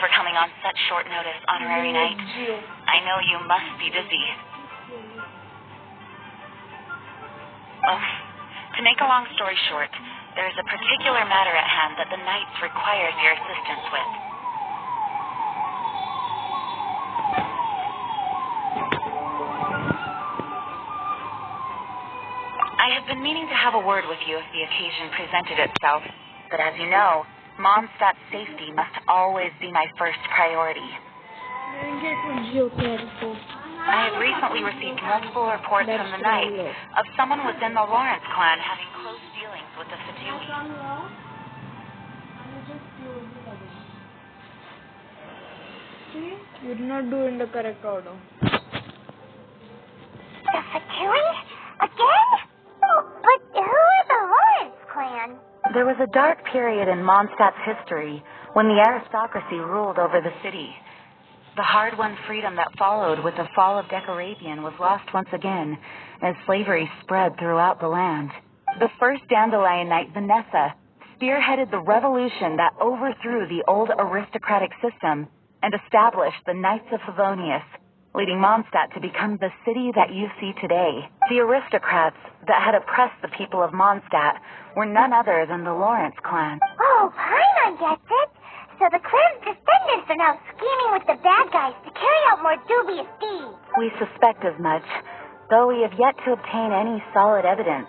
for coming on such short notice, Honorary Knight. I know you must be busy. Oh, to make a long story short, there is a particular matter at hand that the Knights requires your assistance with. I have been meaning to have a word with you if the occasion presented itself, but as you know, Mondstadt's safety must always be my first priority. I have recently received multiple reports from the Knights of someone within the Lawrence clan having close dealings with the Fatui. See, you did not do in the correct order. The Fatui? Again? But who is the Lawrence clan? There was a dark period in Mondstadt's history when the aristocracy ruled over the city. The hard-won freedom that followed with the fall of Decorabian was lost once again as slavery spread throughout the land. The first Dandelion Knight, Vanessa, spearheaded the revolution that overthrew the old aristocratic system and established the Knights of Favonius, leading Mondstadt to become the city that you see today. The aristocrats that had oppressed the people of Mondstadt were none other than the Lawrence clan. Oh, Paimon gets it. So the clan's descendants are now scheming with the bad guys to carry out more dubious deeds. We suspect as much, though we have yet to obtain any solid evidence.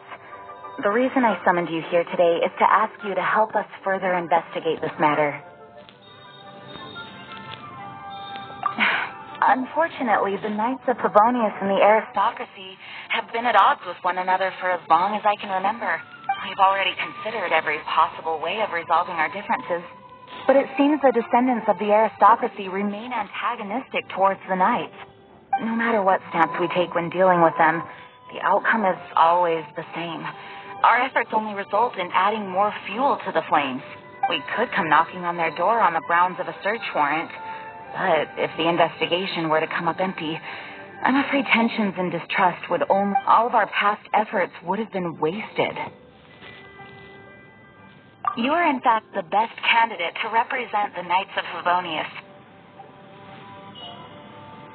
The reason I summoned you here today is to ask you to help us further investigate this matter. Unfortunately, the Knights of Favonius and the aristocracy have been at odds with one another for as long as I can remember. We've already considered every possible way of resolving our differences, but it seems the descendants of the aristocracy remain antagonistic towards the Knights. No matter what stance we take when dealing with them, the outcome is always the same. Our efforts only result in adding more fuel to the flames. We could come knocking on their door on the grounds of a search warrant, but if the investigation were to come up empty, I'm afraid tensions and distrust would only... all of our past efforts would have been wasted. You are in fact the best candidate to represent the Knights of Favonius.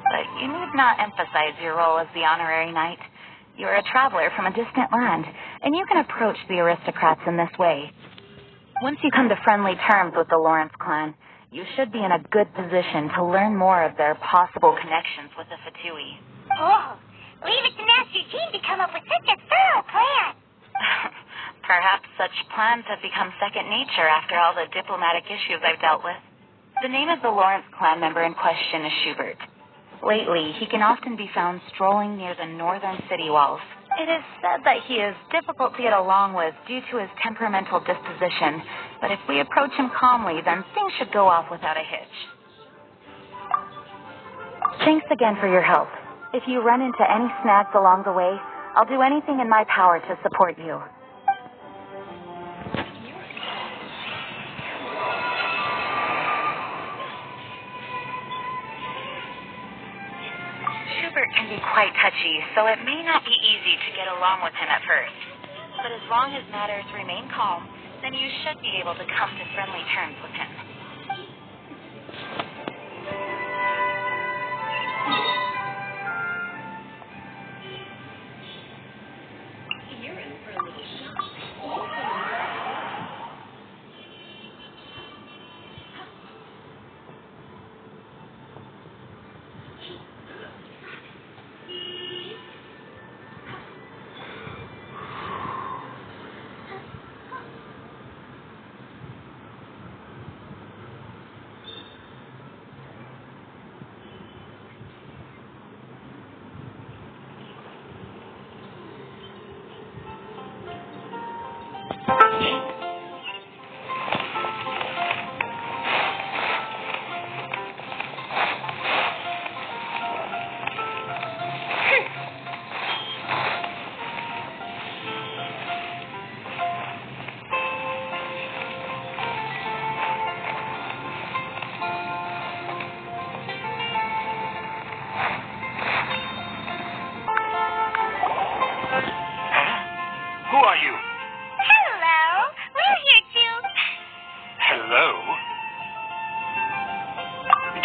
But you need not emphasize your role as the honorary knight. You are a traveler from a distant land, and you can approach the aristocrats in this way. Once you come to friendly terms with the Lawrence clan, you should be in a good position to learn more of their possible connections with the Fatui. Oh, leave it to Master Jean to come up with such a thorough plan. Perhaps such plans have become second nature after all the diplomatic issues I've dealt with. The name of the Lawrence clan member in question is Schubert. Lately, he can often be found strolling near the northern city walls. It is said that he is difficult to get along with due to his temperamental disposition, but if we approach him calmly, then things should go off without a hitch. Thanks again for your help. If you run into any snags along the way, I'll do anything in my power to support you. Schubert can be quite touchy, so it may not be easy to get along with him at first. But as long as matters remain calm, then you should be able to come to friendly terms with him. You're in for a little shock.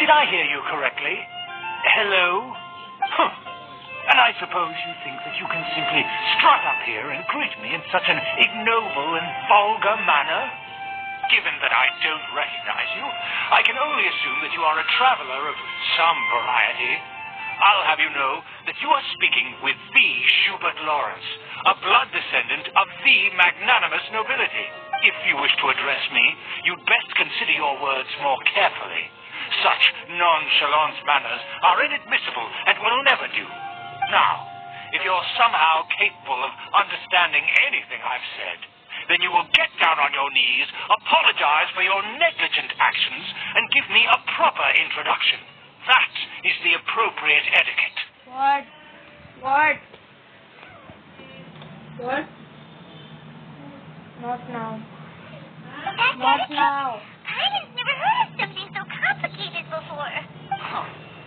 Did I hear you correctly? Hello? Huh. And I suppose you think that you can simply strut up here and greet me in such an ignoble and vulgar manner? Given that I don't recognize you, I can only assume that you are a traveler of some variety. I'll have you know that you are speaking with the Schubert Lawrence, a blood descendant of the magnanimous nobility. If you wish to address me, you'd best consider your words more carefully. Such nonchalant manners are inadmissible and will never do. Now, if you're somehow capable of understanding anything I've said, then you will get down on your knees, apologize for your negligent actions, and give me a proper introduction. That is the appropriate etiquette. What? Not now. Not now. I've never heard of something so complicated before.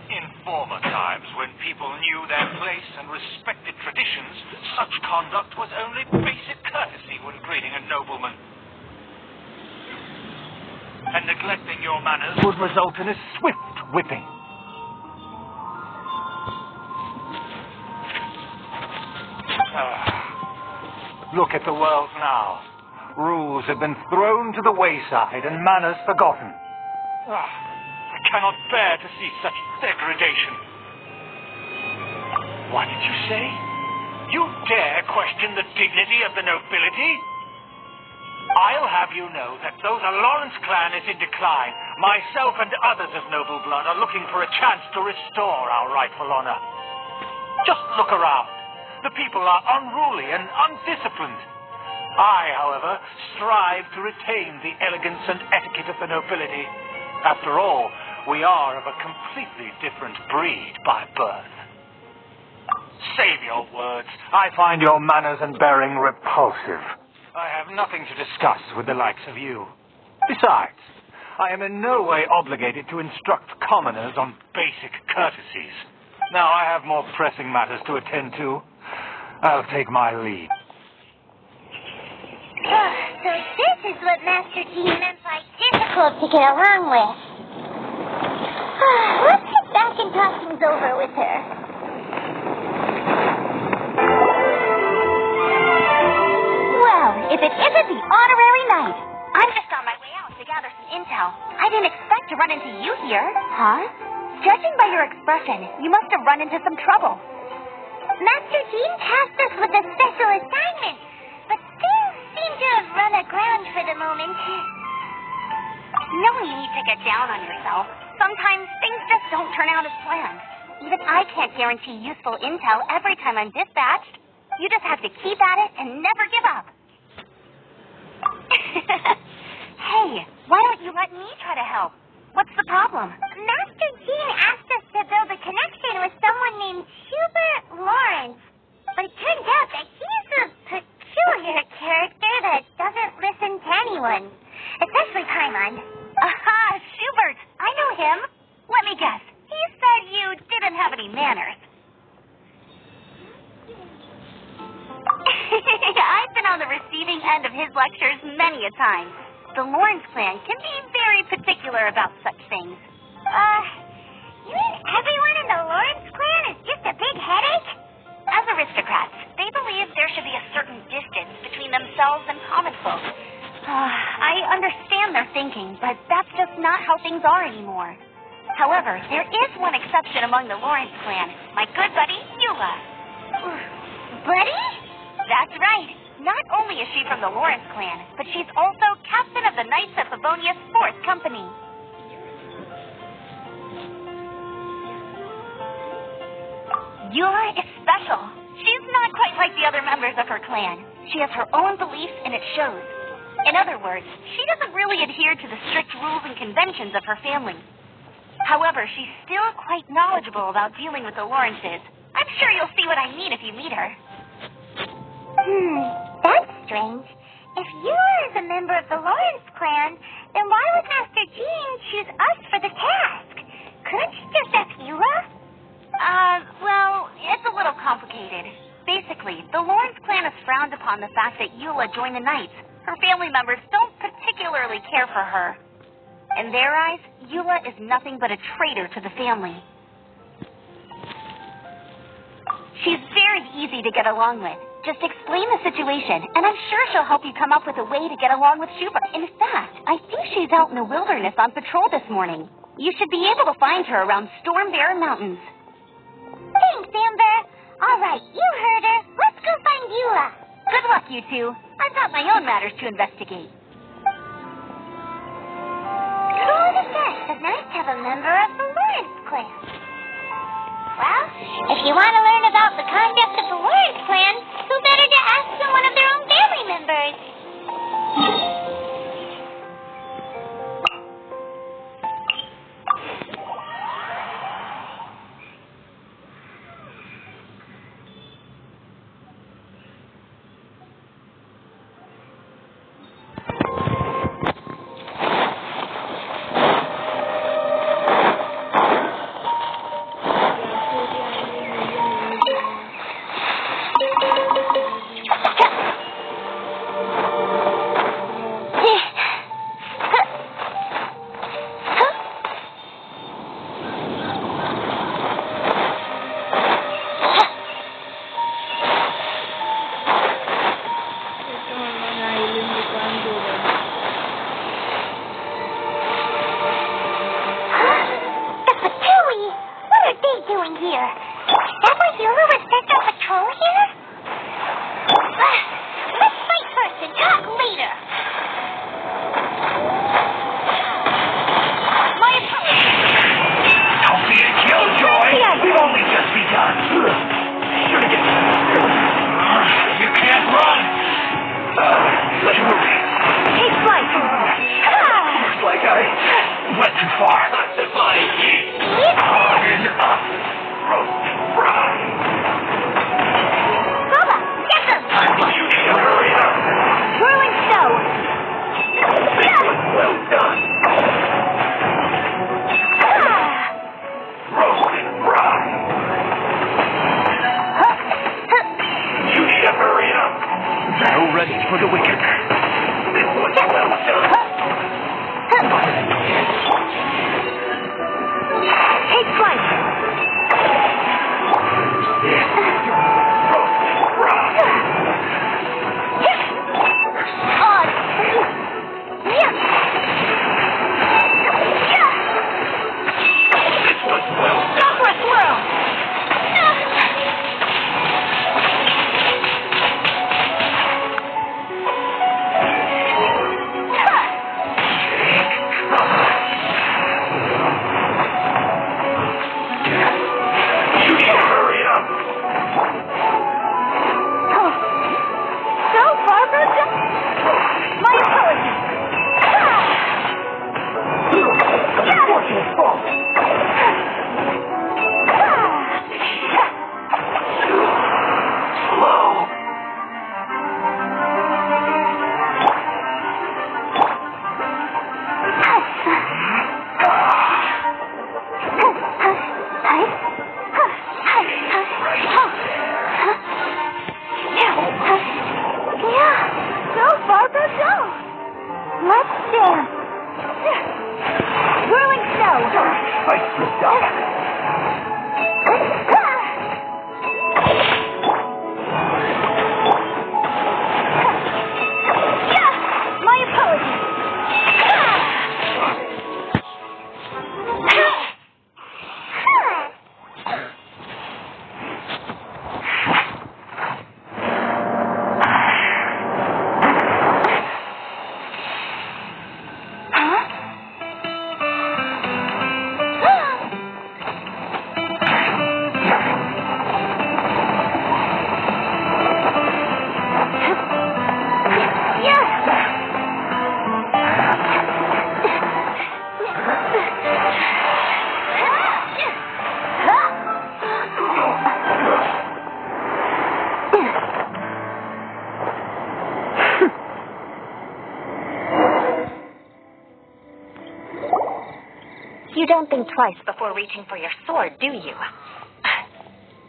In former times, when people knew their place and respected traditions, such conduct was only basic courtesy when greeting a nobleman. And neglecting your manners would result in a swift whipping. Look at the world now. Rules have been thrown to the wayside and manners forgotten. I cannot bear to see such degradation. What did you say? You dare question the dignity of the nobility? I'll have you know that though the Lawrence clan is in decline, myself and others of noble blood are looking for a chance to restore our rightful honor. Just look around. The people are unruly and undisciplined. I, however, strive to retain the elegance and etiquette of the nobility. After all, we are of a completely different breed by birth. Save your words. I find your manners and bearing repulsive. I have nothing to discuss with the likes of you. Besides, I am in no way obligated to instruct commoners on basic courtesies. Now I have more pressing matters to attend to. I'll take my leave. So this is what Master Gene meant by difficult to get along with. Let's get back and talk things over with her. Well, if it isn't the honorary knight. I'm just on my way out to gather some intel. I didn't expect to run into you here. Huh? Judging by your expression, you must have run into some trouble. Master Gene tasked us with a special assignment, but things seem to have run aground for the moment. No need to get down on yourself. Sometimes things just don't turn out as planned. Even I can't guarantee useful intel every time I'm dispatched. You just have to keep at it and never give up. Hey, why don't you let me try to help? What's the problem? Master Gene asked us to build a connection with someone named Schubert Lawrence, but it turns out that he's a peculiar character that doesn't listen to anyone, especially Paimon. Aha, Schubert! I know him. Let me guess. He said you didn't have any manners. I've been on the receiving end of his lectures many a time. The Lawrence clan can be very particular about such things. You mean everyone in the Lawrence clan is just a big headache? As aristocrats, they believe there should be a certain distance between themselves and common folk. I understand their thinking, but that's just not how things are anymore. However, there is one exception among the Lawrence clan, my good buddy, Eula. Buddy? That's right. Not only is she from the Lawrence clan, but she's also captain of the Knights of Favonia's 4th Company. Eula is special. She's not quite like the other members of her clan. She has her own beliefs, and it shows. In other words, she doesn't really adhere to the strict rules and conventions of her family. However, she's still quite knowledgeable about dealing with the Lawrences. I'm sure you'll see what I mean if you meet her. That's strange. If Eula is a member of the Lawrence clan, then why would Master Gene choose us for the task? Couldn't she just ask Eula? Well, it's a little complicated. Basically, the Lawrence clan has frowned upon the fact that Eula joined the Knights. Her family members don't particularly care for her. In their eyes, Eula is nothing but a traitor to the family. She's very easy to get along with. Just explain the situation, and I'm sure she'll help you come up with a way to get along with Shuba. In fact, I think she's out in the wilderness on patrol this morning. You should be able to find her around Storm Bear Mountains. Thanks, Amber. All right, you heard her. Let's go find Eula. Good luck, you two. I've got my own matters to investigate. Who would have guessed but nice to have a member of the Lawrence clan? Well, if you want to learn about the conduct of the Lawrence clan, who better to ask than one of their own family members? You don't think twice before reaching for your sword, do you?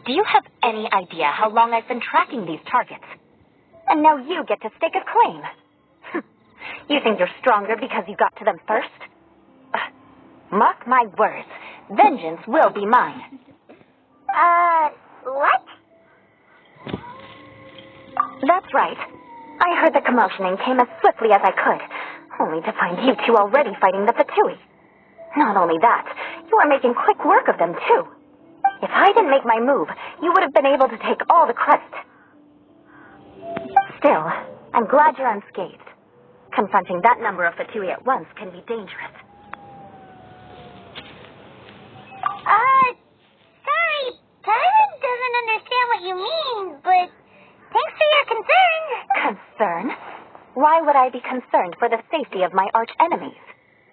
Do you have any idea how long I've been tracking these targets? And now you get to stake a claim. You think you're stronger because you got to them first? Mark my words. Vengeance will be mine. What? That's right. I heard the commotion and came as swiftly as I could, only to find you two already fighting the Fatui. Not only that, you are making quick work of them, too. If I didn't make my move, you would have been able to take all the credit. Still, I'm glad you're unscathed. Confronting that number of Fatui at once can be dangerous. Sorry, Paimon doesn't understand what you mean, but thanks for your concern. Concern? Why would I be concerned for the safety of my arch enemies?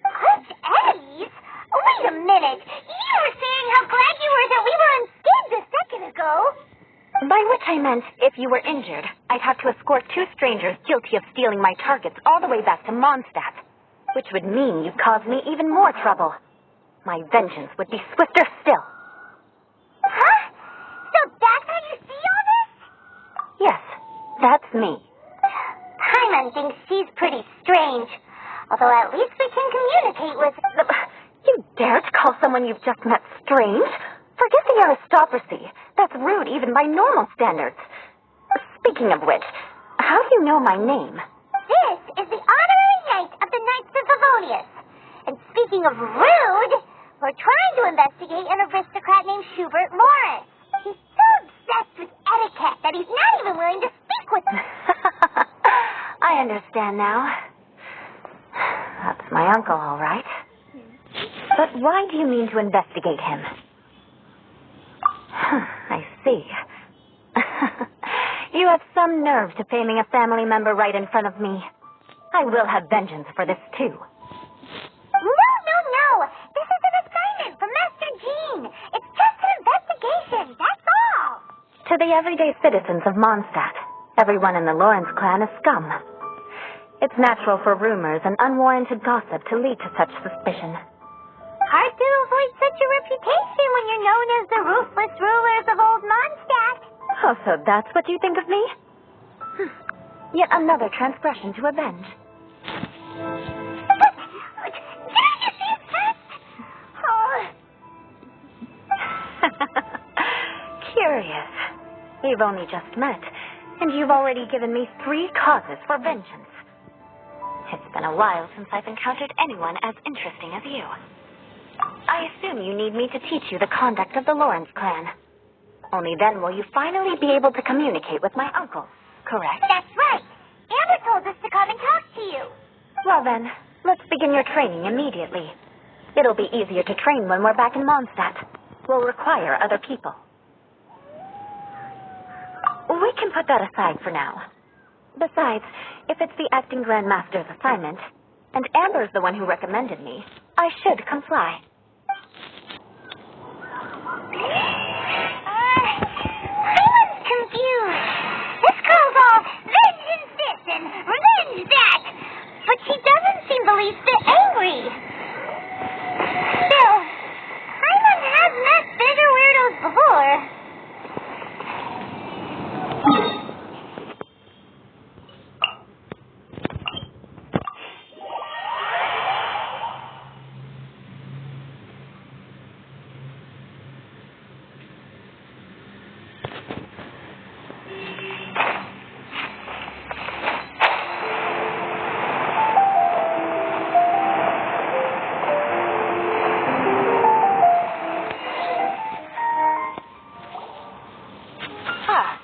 Arch enemies? Wait a minute. You were saying how glad you were that we were unscathed a second ago. By which I meant, if you were injured, I'd have to escort two strangers guilty of stealing my targets all the way back to Mondstadt, which would mean you'd cause me even more trouble. My vengeance would be swifter still. Huh? So that's how you see all this? Yes, that's me. Paimon thinks she's pretty strange. Although at least we can communicate with... You dare to call someone you've just met strange? Forget the aristocracy. That's rude even by normal standards. Speaking of which, how do you know my name? This is the honorary knight of the Knights of Favonius. And speaking of rude, we're trying to investigate an aristocrat named Schubert Lawrence. He's so obsessed with etiquette that he's not even willing to speak with us. I understand now. That's my uncle, all right. But why do you mean to investigate him? I see. You have some nerve to faming a family member right in front of me. I will have vengeance for this, too. No. This is an assignment from Master Jean. It's just an investigation, that's all. To the everyday citizens of Mondstadt, everyone in the Lawrence clan is scum. It's natural for rumors and unwarranted gossip to lead to such suspicion. Hard to avoid such a reputation when you're known as the ruthless rulers of old Mondstadt. Oh, so that's what you think of me? Yet another transgression to avenge. But, can I just see it first? Curious. We've only just met, and you've already given me 3 causes for vengeance. It's been a while since I've encountered anyone as interesting as you. I assume you need me to teach you the conduct of the Lawrence clan. Only then will you finally be able to communicate with my uncle, correct? That's right. Amber told us to come and talk to you. Well then, let's begin your training immediately. It'll be easier to train when we're back in Mondstadt. We'll require other people. We can put that aside for now. Besides, if it's the acting Grand Master's assignment, and Amber's the one who recommended me, I should comply. Paimon's confused. This girl's all vengeance this and revenge that. But she doesn't seem the least bit angry. Still, Paimon has met bigger weirdos before.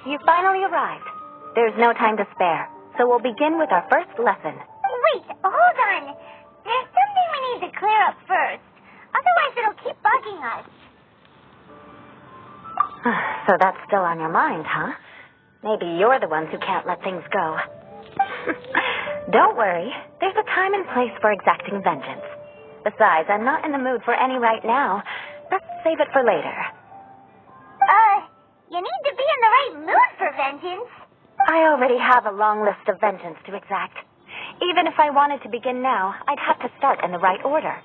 You finally arrived. There's no time to spare, so we'll begin with our first lesson. Wait, hold on. There's something we need to clear up first. Otherwise it'll keep bugging us. So that's still on your mind, huh? Maybe you're the ones who can't let things go. Don't worry. There's a time and place for exacting vengeance. Besides, I'm not in the mood for any right now. Let's save it for later. You need to be in the right mood for vengeance. I already have a long list of vengeance to exact. Even if I wanted to begin now, I'd have to start in the right order.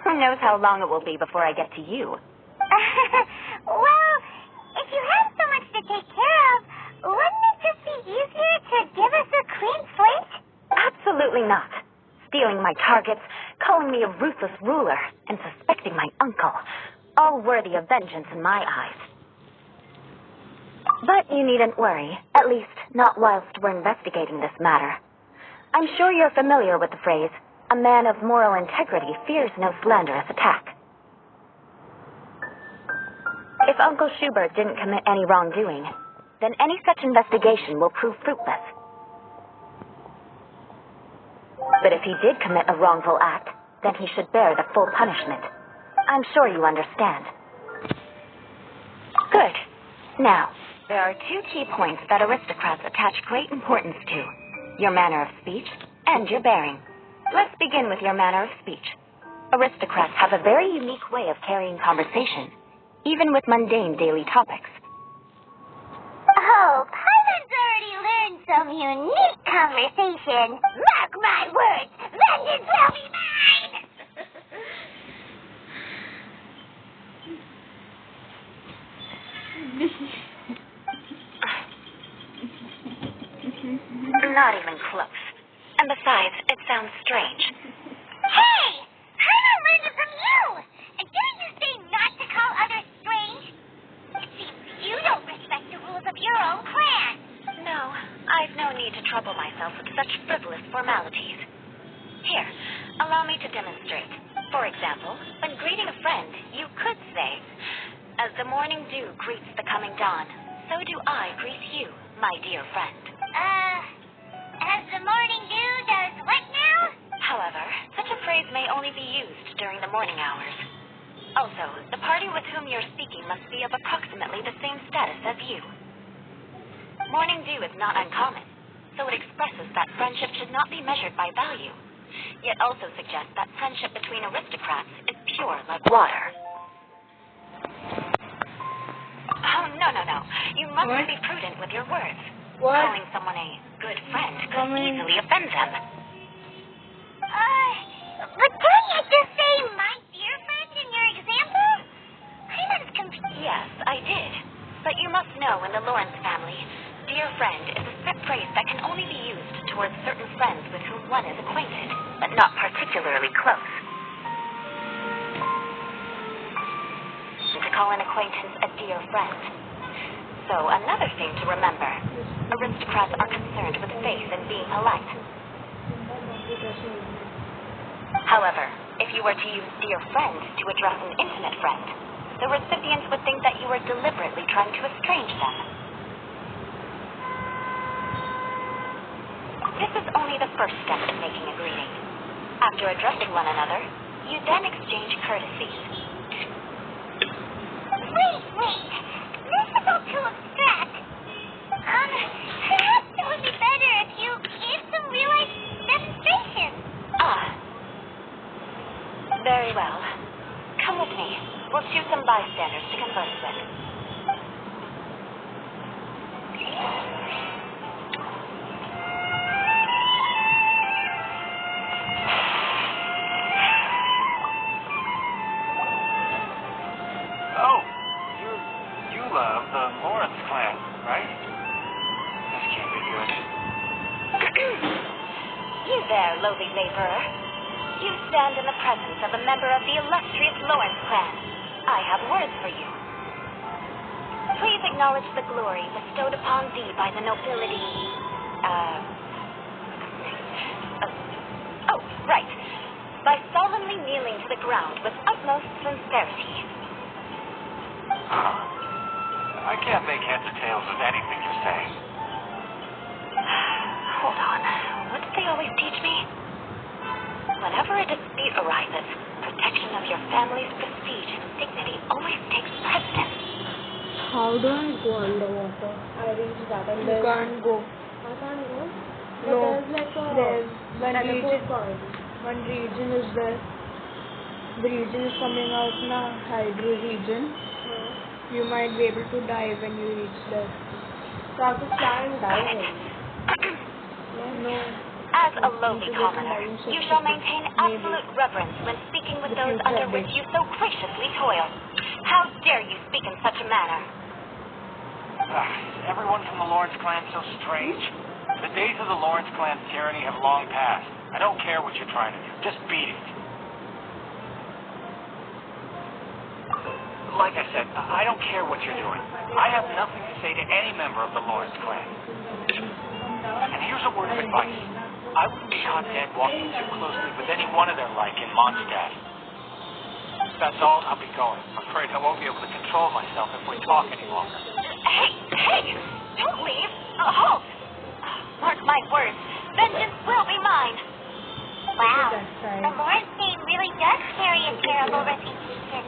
Who knows how long it will be before I get to you? Well, if you have so much to take care of, wouldn't it just be easier to give us a clean slate? Absolutely not. Stealing my targets, calling me a ruthless ruler, and suspecting my uncle. All worthy of vengeance in my eyes. But you needn't worry, at least not whilst we're investigating this matter. I'm sure you're familiar with the phrase, a man of moral integrity fears no slanderous attack. If Uncle Schubert didn't commit any wrongdoing, then any such investigation will prove fruitless. But if he did commit a wrongful act, then he should bear the full punishment. I'm sure you understand. Good. Now, there are two key points that aristocrats attach great importance to. Your manner of speech and your bearing. Let's begin with your manner of speech. Aristocrats have a very unique way of carrying conversation, even with mundane daily topics. Oh, Paimon's already learned some unique conversation. Mark my words, vengeance will be mine! Not even close. And besides, it sounds strange. Hey! Paimon learned it from you! And didn't you say not to call others strange? It seems you don't respect the rules of your own clan. No, I've no need to trouble myself with such frivolous formalities. Here, allow me to demonstrate. For example, when greeting a friend, you could say, "As the morning dew greets the coming dawn, so do I greet you, my dear friend." As the morning dew does what now? However, such a phrase may only be used during the morning hours. Also, the party with whom you're speaking must be of approximately the same status as you. Morning dew is not uncommon, so it expresses that friendship should not be measured by value, yet also suggests that friendship between aristocrats is pure like water. Oh, no. You must be prudent with your words. What? Calling someone a good friend could easily offend them. But didn't you just say my dear friend in your example? Paimon's confused. Yes, I did. But you must know in the Lawrence family, dear friend is a set phrase that can only be used towards certain friends with whom one is acquainted, but not particularly close. To call an acquaintance a dear friend. So another thing to remember, aristocrats are concerned with face and being polite. However, if you were to use dear friend to address an intimate friend, the recipient would think that you were deliberately trying to estrange them. This is only the first step in making a greeting. After addressing one another, you then exchange courtesies. Wait. This is all too abstract. Perhaps it would be better if you gave some real-life demonstrations. Very well. Come with me. We'll choose some bystanders to converse with. Oh, you're Eula of the Lawrence clan, right? This can't be good. You there, lowly laborer. You stand in the presence of a member of the illustrious Lawrence clan. I have words for you. Please acknowledge the glory bestowed upon thee by the nobility. Right. By solemnly kneeling to the ground with utmost sincerity. Huh? I can't make heads or tails of anything you're saying. Hold on. What did they always teach me? Whenever a dispute arises, protection of your family's prestige and dignity always takes precedence. How do I go underwater? I reached that and You can't go. I can't go. But No. there's like a There's one region. teleport. One region is there. The region is coming out now. Hydro region. You might be able to die when you reach there. So I have to stand diving. No. As a lowly commoner, you shall maintain absolute reverence when speaking with those under which you so graciously toil. How dare you speak in such a manner? Is everyone from the Lawrence clan so strange? The days of the Lawrence clan's tyranny have long passed. I don't care what you're trying to do. Just beat it. Like I said, I don't care what you're doing. I have nothing to say to any member of the Lawrence clan. And here's a word of advice. I wouldn't be caught dead walking too closely with any one of their like in Mondstadt. That's all. I'll be going. I'm afraid I won't be able to control myself if we talk any longer. Hey! Don't leave! Halt! Mark my words, vengeance will be mine. Wow. That's right. The Lawrence name really does carry a terrible reputation.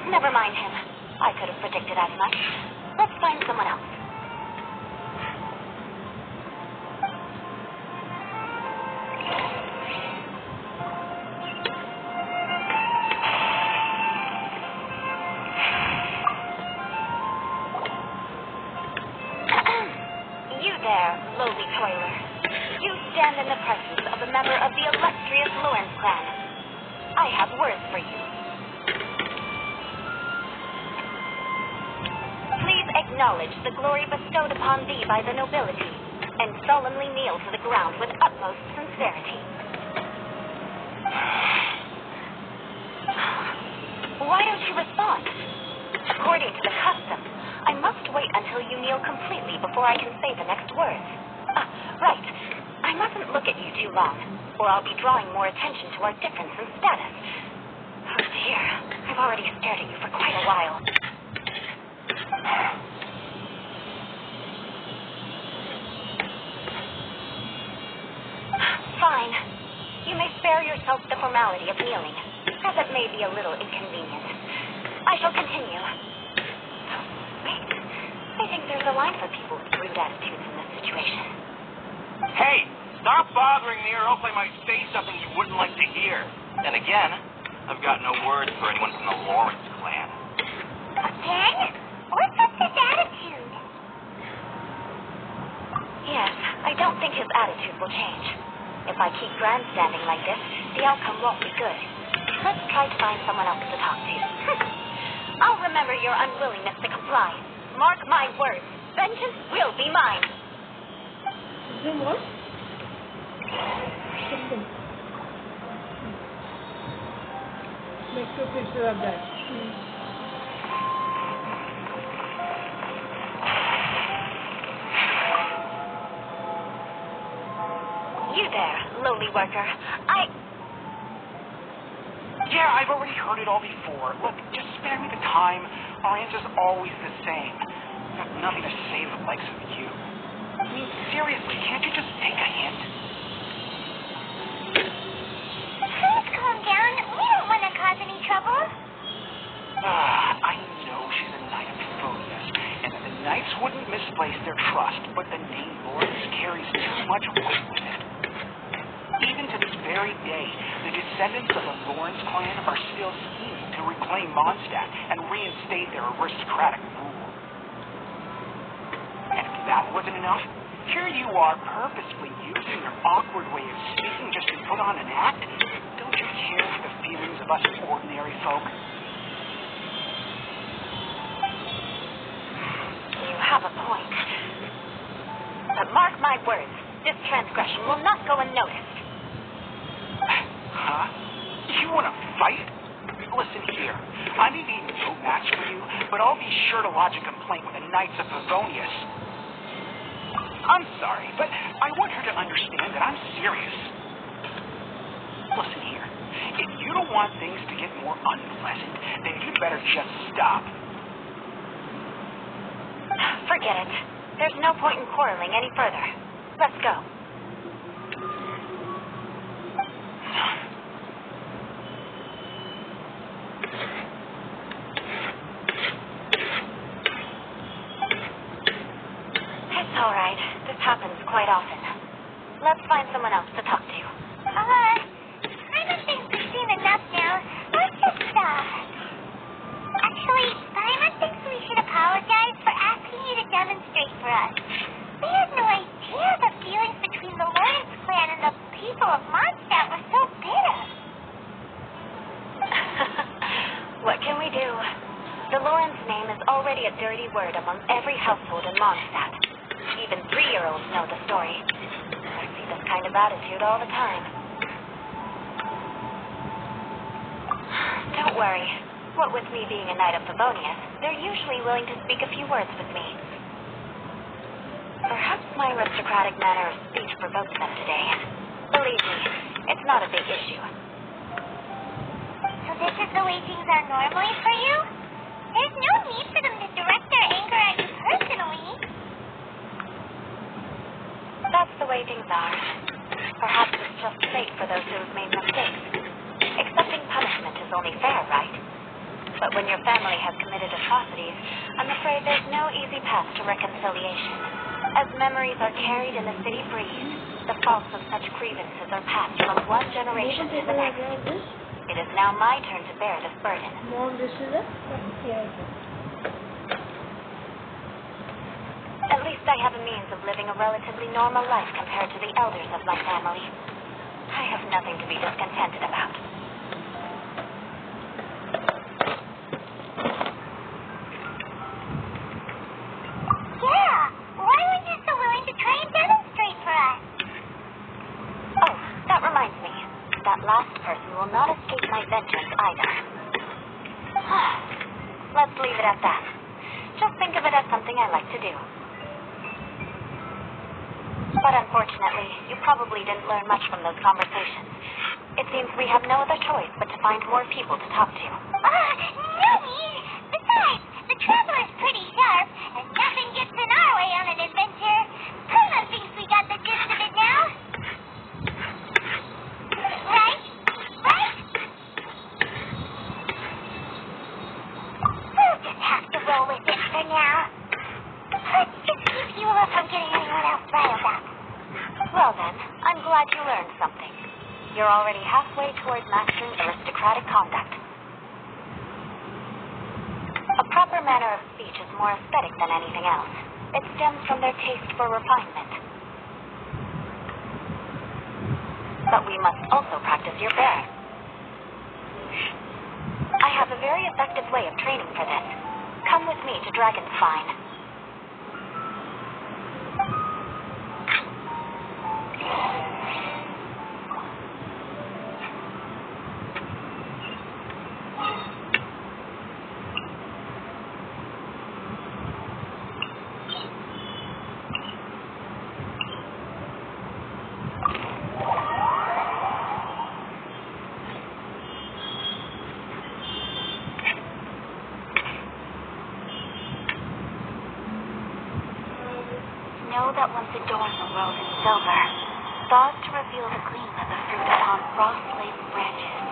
Never mind him. I could have predicted as much. Let's find someone else. You there, lowly toiler. You stand in the presence of a member of the illustrious Lawrence clan. I have words for you. Please acknowledge the glory bestowed upon thee by the nobility, and solemnly kneel to the ground with utmost sincerity. Why don't you respond? According to the custom, I must wait until you kneel completely before I can say the next words. Right. I mustn't look at you too long, or I'll be drawing more attention to our difference in status. Oh dear, I've already stared at you for quite a while. Fine. You may spare yourself the formality of kneeling, as it may be a little inconvenient. I shall continue. Wait, I think there's a line for people with rude attitudes in this situation. Hey, stop bothering me or else I might say something you wouldn't like to hear. And again, I've got no words for anyone from the Lawrence clan. Again? What's up with his attitude? Yes, I don't think his attitude will change. If I keep grandstanding like this, the outcome won't be good. Let's try to find someone else to talk to. I'll remember your unwillingness to comply. Mark my words, vengeance will be mine. Then what? Something. Make a picture of that. You there, lowly worker. Yeah, I've already heard it all before. Look, just spare me the time. Our answer's always the same. I've got nothing to say to the likes of you. I mean, seriously, can't you just take a hint? Please calm down. We don't want to cause any trouble. I know she's a knight of Phobos, and that the knights wouldn't misplace their trust, but the name Lawrence carries too much weight with it. Even to this very day, the descendants of the Lawrence clan are still scheming to reclaim Mondstadt and reinstate their aristocratic rule. And if that wasn't enough, here you are purposefully using your awkward way of speaking just to put on an act. Don't you care for the feelings of us ordinary folk? You have a point. But mark my words, this transgression will not go unnoticed. Huh? You want to fight? Listen here. I may be no match for you, but I'll be sure to lodge a complaint with the Knights of Favonius. I'm sorry, but I want her to understand that I'm serious. Listen here. If you don't want things to get more unpleasant, then you better just stop. Forget it. There's no point in quarreling any further. Let's go. It's all right. This happens quite often. Let's find someone else to talk to. I don't think we've seen enough now. Let's just stop. Actually, Simon thinks we should apologize for asking you to demonstrate for us. We had no idea the feelings between the Lawrence clan and the people of Mondstadt were so bitter. What can we do? The Lawrence name is already a dirty word among every household in Mondstadt. Even 3-year-olds know the story. I see this kind of attitude all the time. Don't worry. What with me being a knight of Favonius, they're usually willing to speak a few words with me. Perhaps my aristocratic manner of speech provoked them today. Believe me, it's not a big issue. So this is the way things are normally for you? There's no need for them to direct their anger at you personally. That's the way things are. Perhaps it's just fate for those who have made mistakes. Accepting punishment is only fair, right? But when your family has committed atrocities, I'm afraid there's no easy path to reconciliation. As memories are carried and the city breathes, the faults of such grievances are passed from one generation to the next. It is now my turn to bear this burden. Mom, this is it? At least I have a means of living a relatively normal life compared to the elders of my family. I have nothing to be discontented about. Yeah, why weren't you so willing to try and demonstrate for us? Oh, that reminds me. That last person will not escape my vengeance either. Let's leave it at that. Just think of it as something I like to do. But unfortunately, you probably didn't learn much from those conversations. It seems we have no other choice but to find more people to talk to. No need. Besides, the Traveler's pretty sharp, and nothing gets in our way on an adventure. Paimon thinks we got the gist of it now. Right? Right? We'll just have to roll with it for now. Let's just keep Eula from getting anyone else riled up. Well then, I'm glad you learned something. You're already halfway toward mastering aristocratic conduct. A proper manner of speech is more aesthetic than anything else. It stems from their taste for refinement. But we must also practice your bearing. I have a very effective way of training for this. Come with me to Dragon's Fine. Know that once adorned the world in silver, stars to reveal the gleam of the fruit upon frost-laden branches.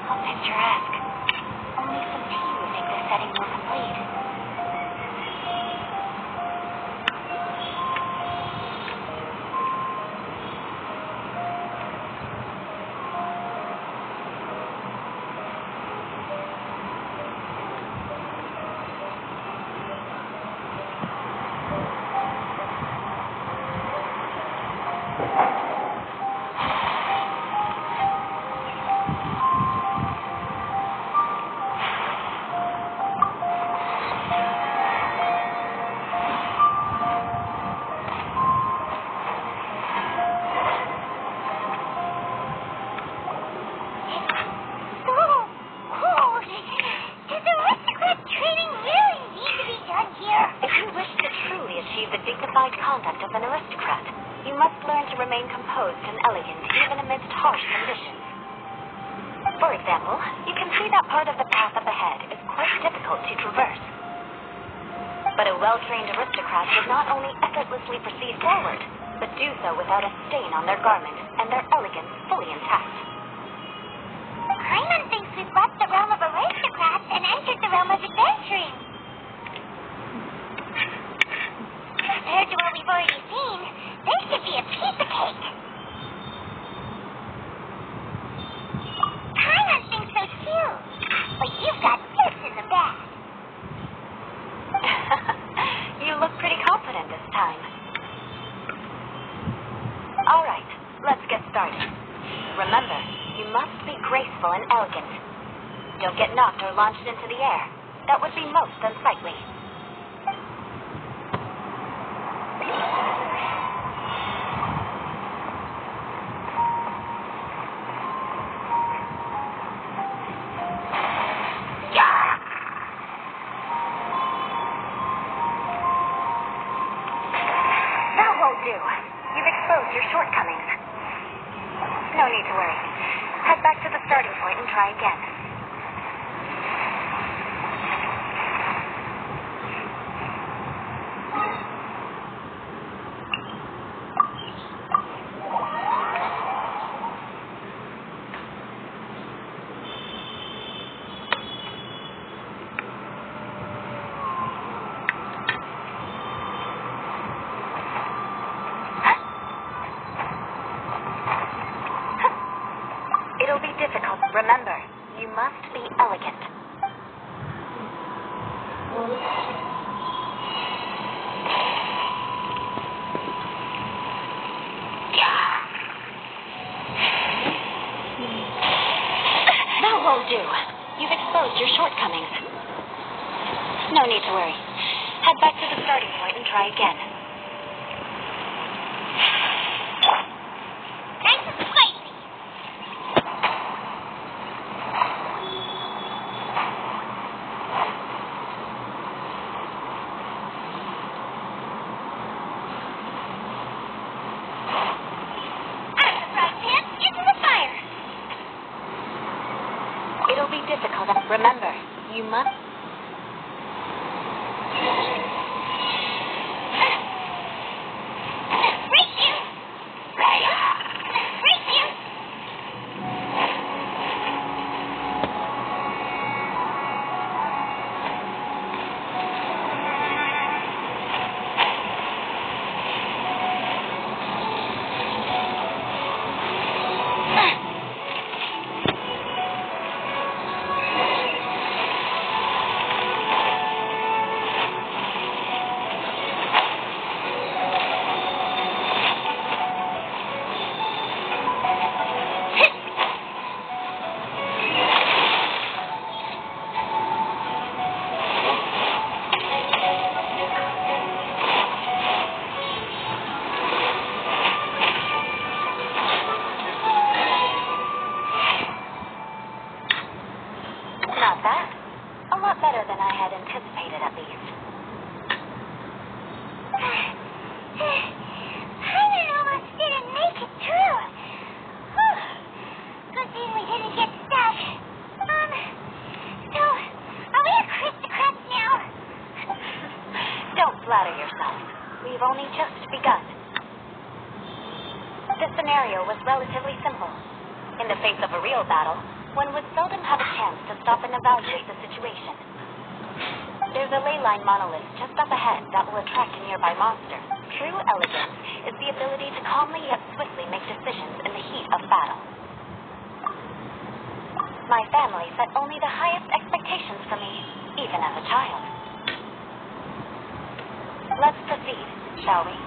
How picturesque. Only some tea would make this setting more complete. Conduct of an aristocrat, you must learn to remain composed and elegant even amidst harsh conditions. For example, you can see that part of the path up ahead is quite difficult to traverse. But a well-trained aristocrat would not only effortlessly proceed forward, but do so without a stain on their garment and their elegance fully intact. Paimon thinks we've left the realm of aristocrats and entered the realm of adventuring. Compared to what we've already seen, this should be a piece of cake. Paimon thinks so too, but you've got this in the bag. You look pretty confident this time. All right, let's get started. Remember, you must be graceful and elegant. Don't get knocked or launched into the air. That would be most unsightly. and try again. It'll be difficult. Remember, you must be elegant. That won't do. You've exposed your shortcomings. No need to worry. Head back to the starting point and try again. Nice and spicy. Out of the frying pan, into the fire. It'll be difficult. Remember, you must... Break you. Break you. Not bad. A lot better than I had anticipated, at least. I almost didn't make it through. Whew. Good thing we didn't get stuck. So, are we aristocrats now? Don't flatter yourself. We've only just begun. This scenario was relatively simple. In the face of a real battle, one would seldom have a chance to stop and evaluate the situation. There's a ley line monolith just up ahead that will attract a nearby monster. True elegance is the ability to calmly yet swiftly make decisions in the heat of battle. My family set only the highest expectations for me, even as a child. Let's proceed, shall we?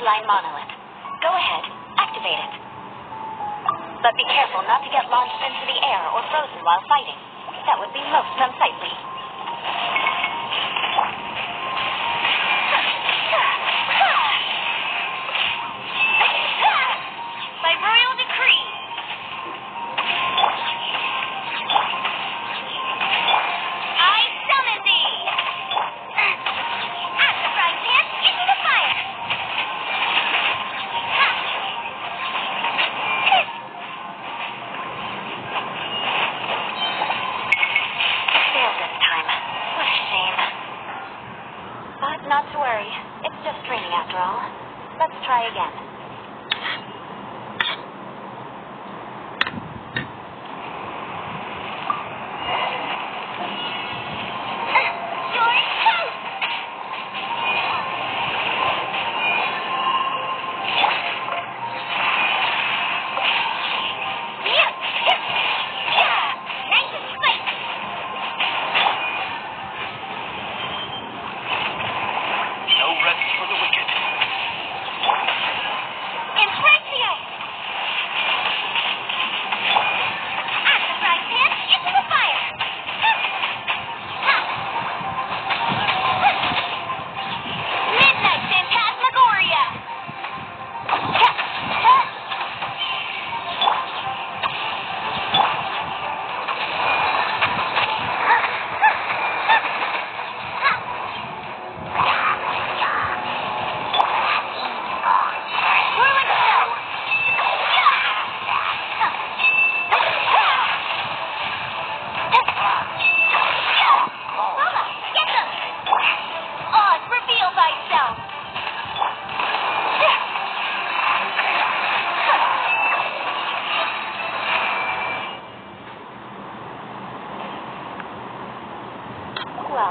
Line monolith. Go ahead, activate it. But be careful not to get launched into the air or frozen while fighting. That would be most unsightly. By royal decree. I summon thee. Out of the frying pan, into the fire. There.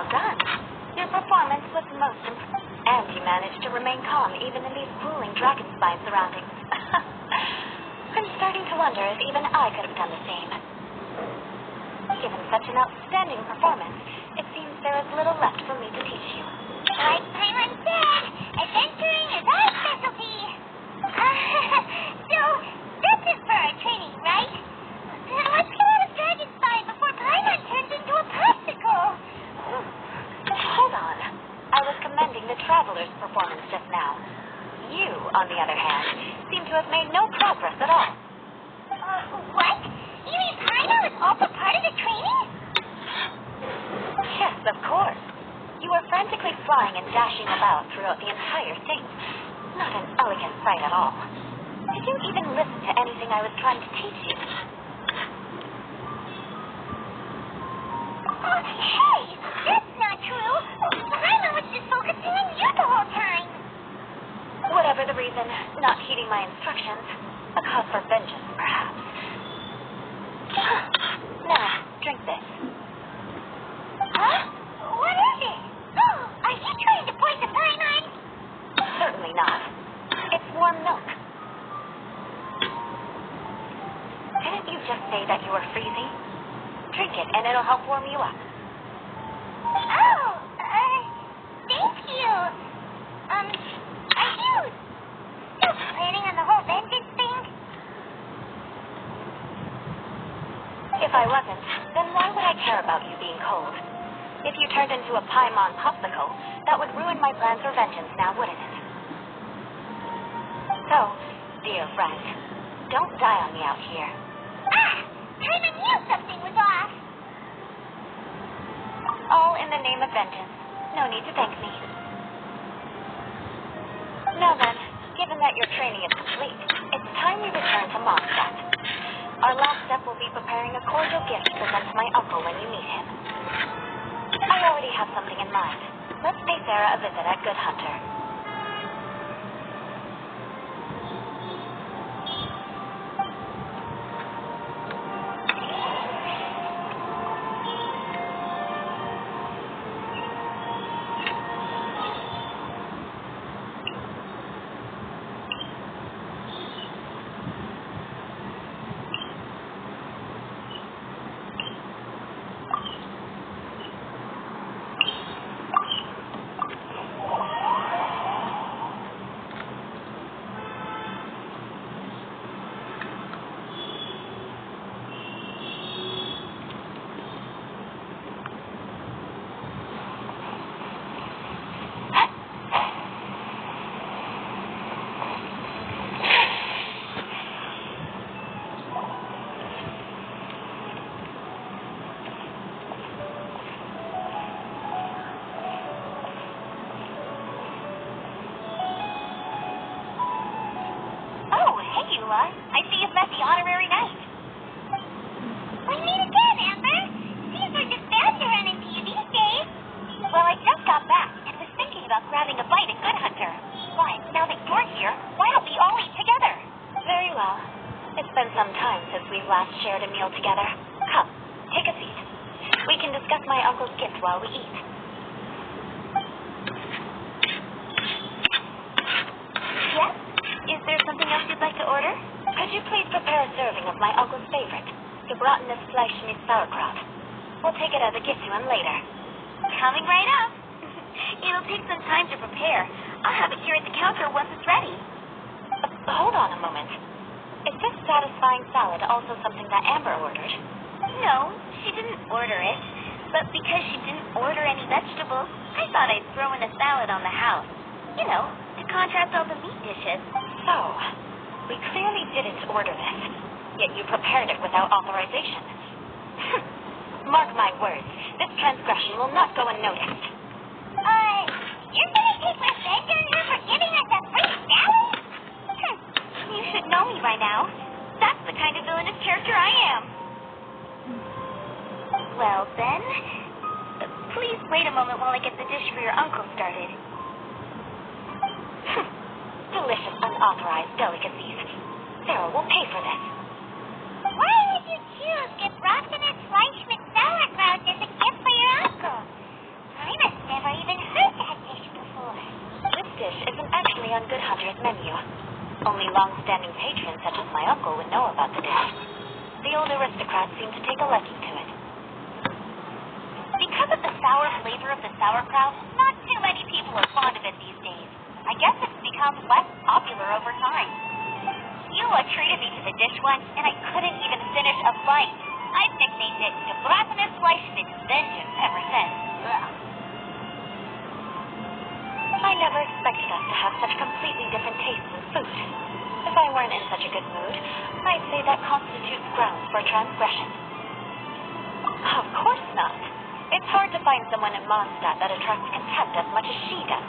Well done. Your performance was most impressive. And you managed to remain calm even in these grueling dragon spine surroundings. I'm starting to wonder if even I could have done the same. Given such an outstanding performance, it seems there is little left for me to teach you. Like Paimon said, adventuring is our specialty. So, that's it for our training, right? Then let's get out of Dragon Spine before Paimon turns into a popsicle. Hold on. I was commending the traveler's performance just now. You, on the other hand, seem to have made no progress at all. What? You mean Paimon was also part of the training? Yes, of course. You were frantically flying and dashing about throughout the entire thing. Not an elegant sight at all. Did you even listen to anything I was trying to teach you? Hey! That's not true! Paimon was just focusing on you the whole time! Whatever the reason, not heeding my instructions. A cause for vengeance, perhaps. Now, drink this. Huh? What is it? Oh, are you trying to poison Paimon? Certainly not. It's warm milk. Didn't you just say that you were freezing? Drink it and it'll help warm you up. Oh, thank you. Are you still planning on the whole vengeance thing? If I wasn't, then why would I care about you being cold? If you turned into a Paimon popsicle, that would ruin my plans for vengeance now, wouldn't it? So, dear friend, don't die on me out here. Paimon knew something was off. All in the name of vengeance. No need to thank me. Now then, given that your training is complete, it's time we return to Mondstadt. Our last step will be preparing a cordial gift to present to my uncle when you meet him. I already have something in mind. Let's pay Sarah a visit at Good Hunter. Eula. I see you've met the honorary knight. We meet again, Amber. Seems we're just bound to run into you these days. Well, I just got back and was thinking about grabbing a bite at Good Hunter. But now that you're here, why don't we all eat together? Very well. It's been some time since we've last shared a meal together. Come, take a seat. We can discuss my uncle's gift while we eat. Yes? Is there something else you'd like to order? Could you please prepare a serving of my uncle's favorite, gebratenes Fleisch mit Sauerkraut? We'll take it as a gift to him later. Coming right up. It'll take some time to prepare. I'll have it here at the counter once it's ready. Hold on a moment. Is this satisfying salad also something that Amber ordered? No, she didn't order it. But because she didn't order any vegetables, I thought I'd throw in a salad on the house. You know, to contrast all the meat dishes. So, we clearly didn't order this, yet you prepared it without authorization. Mark my words, this transgression will not go unnoticed. You're gonna take revenge on her for giving us a free salad? You should know me by now. That's the kind of villainous character I am. Well, then, please wait a moment while I get the dish for your uncle started. Delicious unauthorized delicacies. Sarah will pay for this. Why would you choose gebratenes Fleisch mit Sauerkraut as a gift for your uncle? long-standing patrons such as my uncle would know about the dish. The old aristocrats seem to take a liking to it. Because of the sour flavor of the sauerkraut, not too many people are fond of it these days. I guess it's become less popular over time. Eula treated me to the dish once, and I couldn't even finish a bite. I've nicknamed it Gebratene Fleisch mit Vengeance ever since. Ugh. I never expected us to have such completely different tastes in food. If I weren't in such a good mood, I'd say that constitutes grounds for transgression. Of course not. It's hard to find someone in Mondstadt that attracts contempt as much as she does.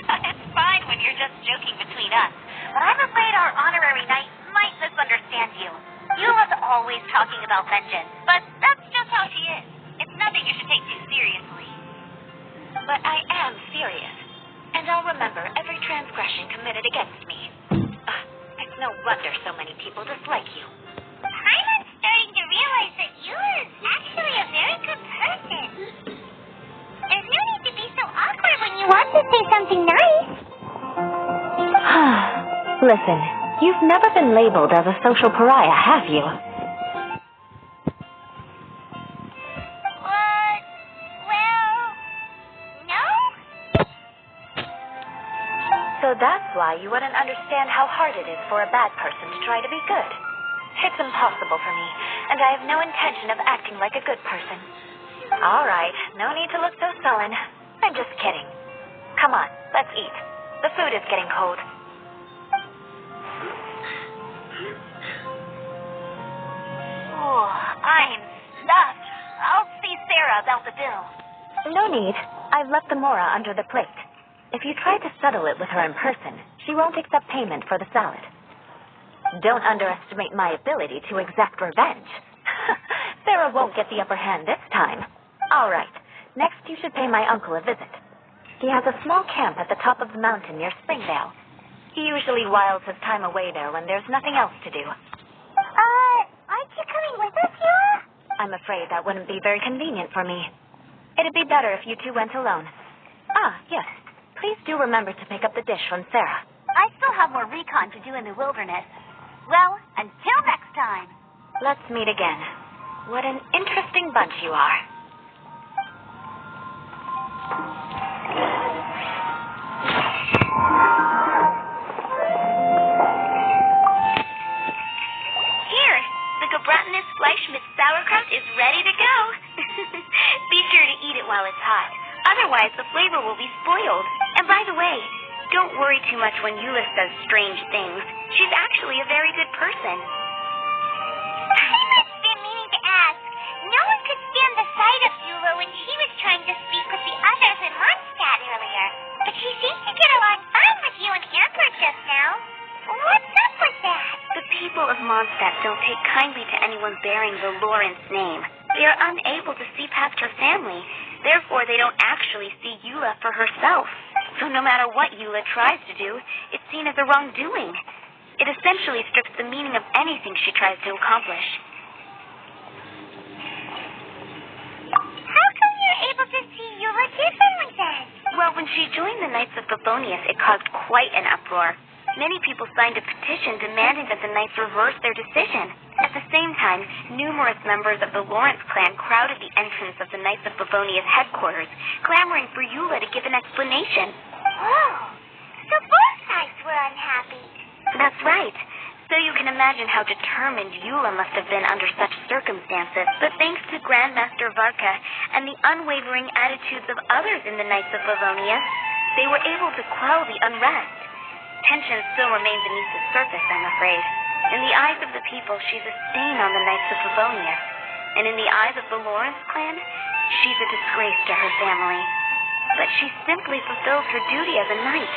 It's fine when you're just joking between us, but I'm afraid our honorary knight might misunderstand you. Eula's always talking about vengeance, but that's just how she is. It's nothing you should take too seriously. But I am serious, and I'll remember every transgression committed against me. It's no wonder so many people dislike you. I'm starting to realize that Eula is actually a very good person. There's no need to be so awkward when you want to say something nice. Listen, you've never been labeled as a social pariah, have you? Well, no? So that's why you wouldn't understand how hard it is for a bad person to try to be good. It's impossible for me, and I have no intention of acting like a good person. All right, no need to look so sullen. I'm just kidding. Come on, let's eat. The food is getting cold. Oh, I'm stuffed. I'll see Sarah about the bill. No need. I've left the mora under the plate. If you try to settle it with her in person, she won't accept payment for the salad. Don't underestimate my ability to exact revenge. Sarah won't get the upper hand this time. All right. Next, you should pay my uncle a visit. He has a small camp at the top of the mountain near Springdale. He usually whiles his time away there when there's nothing else to do. Aren't you coming with us, Eula? I'm afraid that wouldn't be very convenient for me. It'd be better if you two went alone. Yes. Please do remember to pick up the dish from Sarah. I still have more recon to do in the wilderness. Well, until next time. Let's meet again. What an interesting bunch you are. Here, the Gebratene Fleisch mit sauerkraut is ready to go. Be sure to eat it while it's hot. Otherwise, the flavor will be spoiled. And by the way, don't worry too much when Eula says strange things. She's actually a very good person. I must have been meaning to ask. No one could stand the sight of Eula when she was trying to speak with the others in Mondstadt earlier. But she seems to get along fine with you and Amber just now. What's up with that? The people of Mondstadt don't take kindly to anyone bearing the Lawrence name. They are unable to see past her family. Therefore, they don't actually see Eula for herself. So no matter what Eula tries to do, it's seen as a wrongdoing. It essentially strips the meaning of anything she tries to accomplish. How come you're able to see Eula differently then? Well, when she joined the Knights of Favonius, it caused quite an uproar. Many people signed a petition demanding that the Knights reverse their decision. At the same time, numerous members of the Lawrence clan crowded the entrance of the Knights of Favonius headquarters, clamoring for Eula to give an explanation. Oh, so both sides were unhappy. That's right. So you can imagine how determined Eula must have been under such circumstances. But thanks to Grandmaster Varka and the unwavering attitudes of others in the Knights of Favonius, they were able to quell the unrest. Tension still remains beneath the surface, I'm afraid. In the eyes of the people, she's a stain on the Knights of Favonius. And in the eyes of the Lawrence clan, she's a disgrace to her family. But she simply fulfills her duty as a knight,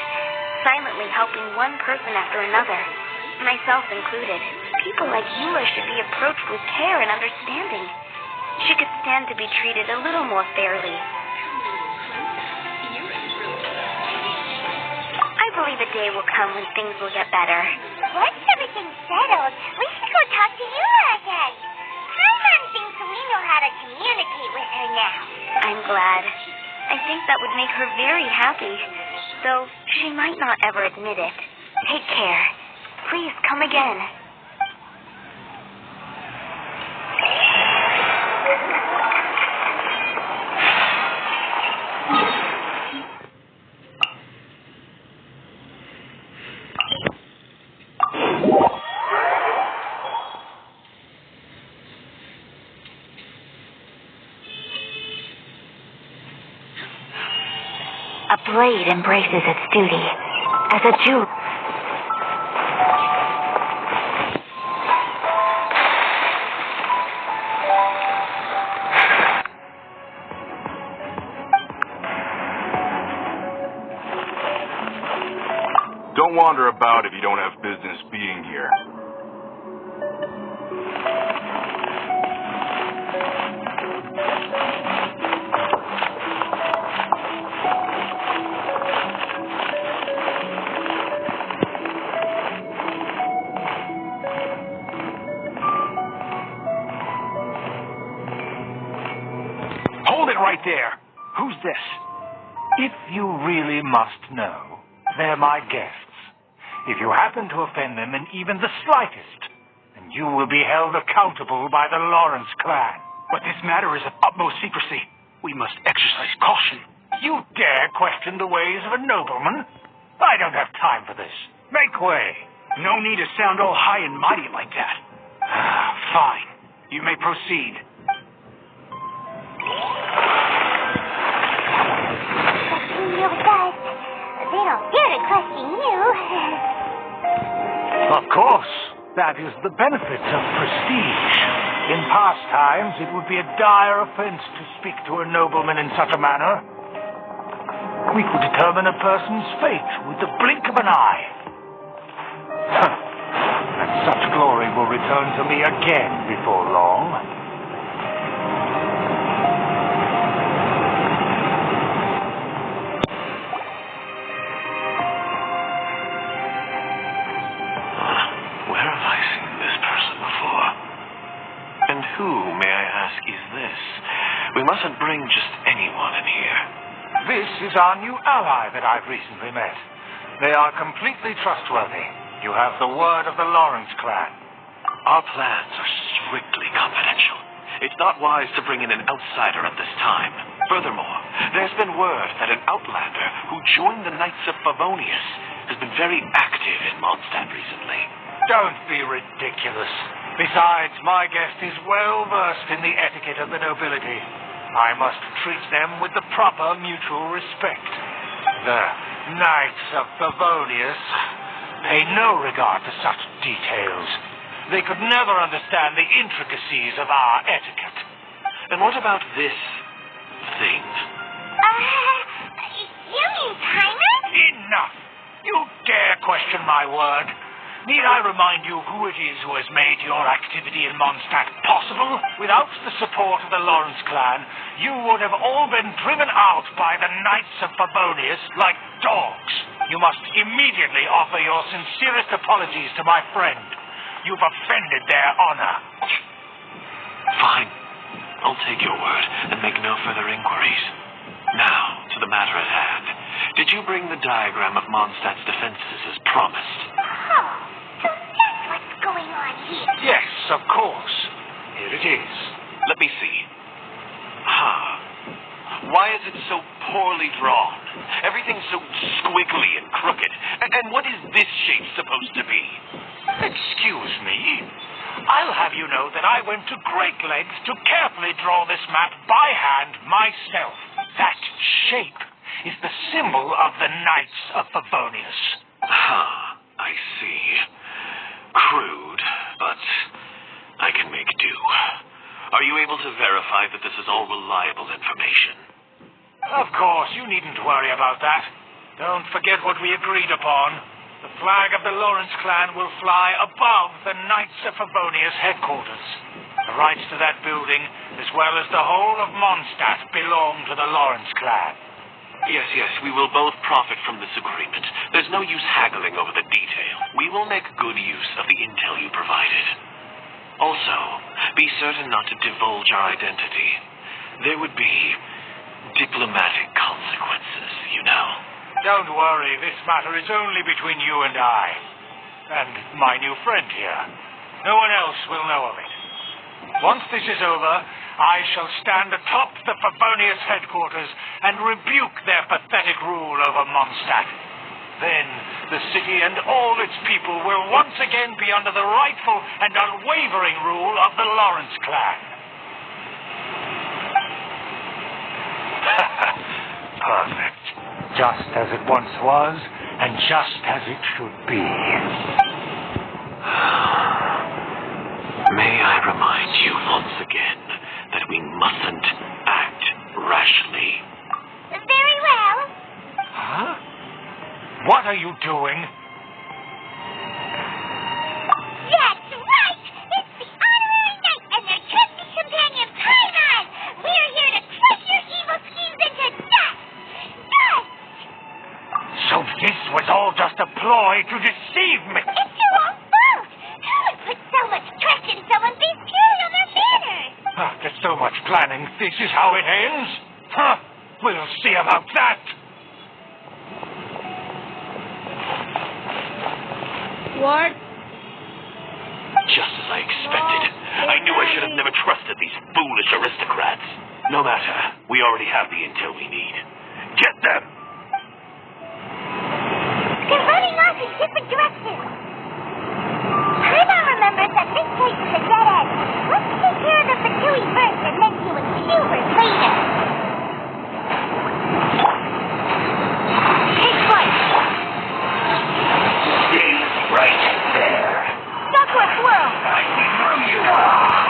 silently helping one person after another, myself included. People like Eula should be approached with care and understanding. She could stand to be treated a little more fairly. I believe a day will come when things will get better. Once everything's settled, we should go talk to Eula again. Paimon thinks we know how to communicate with her now. I'm glad. I think that would make her very happy. Though she She might not ever admit it. Take care. Please come again. A blade embraces its duty as a jewel. Don't wander about if you don't have business being here. Hold it right there. Who's this? If you really must know, they're my guests. If you happen to offend them in even the slightest, then you will be held accountable by the Lawrence clan. But this matter is of utmost secrecy. We must exercise caution. You dare question the ways of a nobleman? I don't have time for this. Make way. No need to sound all high and mighty like that. Fine. You may proceed. They don't dare to question you. Of course. That is the benefit of prestige. In past times, it would be a dire offense to speak to a nobleman in such a manner. We could determine a person's fate with the blink of an eye. And such glory will return to me again before long. We mustn't bring just anyone in here. This is our new ally that I've recently met. They are completely trustworthy. You have the word of the Lawrence clan. Our plans are strictly confidential. It's not wise to bring in an outsider at this time. Furthermore, there's been word that an outlander who joined the Knights of Favonius has been very active in Mondstadt recently. Don't be ridiculous. Besides, my guest is well versed in the etiquette of the nobility. I must treat them with the proper mutual respect. The Knights of Favonius pay no regard to such details. They could never understand the intricacies of our etiquette. And what about this thing? You mean Timer? Enough! You dare question my word? Need I remind you who it is who has made your activity in Mondstadt possible? Without the support of the Lawrence clan, you would have all been driven out by the Knights of Favonius like dogs. You must immediately offer your sincerest apologies to my friend. You've offended their honor. Fine. I'll take your word and make no further inquiries. Now, to the matter at hand. Did you bring the diagram of Mondstadt's defenses as promised? Oh, so that's what's going on here. Yes, of course. Here it is. Let me see. Why is it so poorly drawn? Everything's so squiggly and crooked. And what is this shape supposed to be? Excuse me. I'll have you know that I went to great lengths to carefully draw this map by hand myself. That shape is the symbol of the Knights of Favonius. I see. Crude, but I can make do. Are you able to verify that this is all reliable information? Of course, you needn't worry about that. Don't forget what we agreed upon. The flag of the Lawrence clan will fly above the Knights of Favonius headquarters. The rights to that building, as well as the whole of Mondstadt, belong to the Lawrence clan. Yes, we will both profit from this agreement. There's no use haggling over the detail. We will make good use of the intel you provided. Also, be certain not to divulge our identity. There would be diplomatic consequences, you know. Don't worry, this matter is only between you and I. And my new friend here. No one else will know of it. Once this is over, I shall stand atop the Favonius headquarters and rebuke their pathetic rule over Mondstadt. Then the city and all its people will once again be under the rightful and unwavering rule of the Lawrence clan. Perfect. Just as it once was, and just as it should be. May I remind you once again that we mustn't act rashly. Very well. Huh? What are you doing? That's right! It's the honorary knight and their trusty companion, Paimon! We're here to crush your evil schemes into dust! Dust! So this was all just a ploy to deceive me. It's your own fault! Who would put so much trust in someone based purely on their manners? After so much planning, this is how it ends? Huh? We'll see about that. What? Just as I expected. I knew I should have never trusted these foolish aristocrats. No matter, we already have the intel we need. Get them! They're running off in different directions. Paimon remembers that this place is a dead end. Let's take care of the Fatui first and then deal with Hubert later. Take flight. Right there. Duck or swirl? I know you are.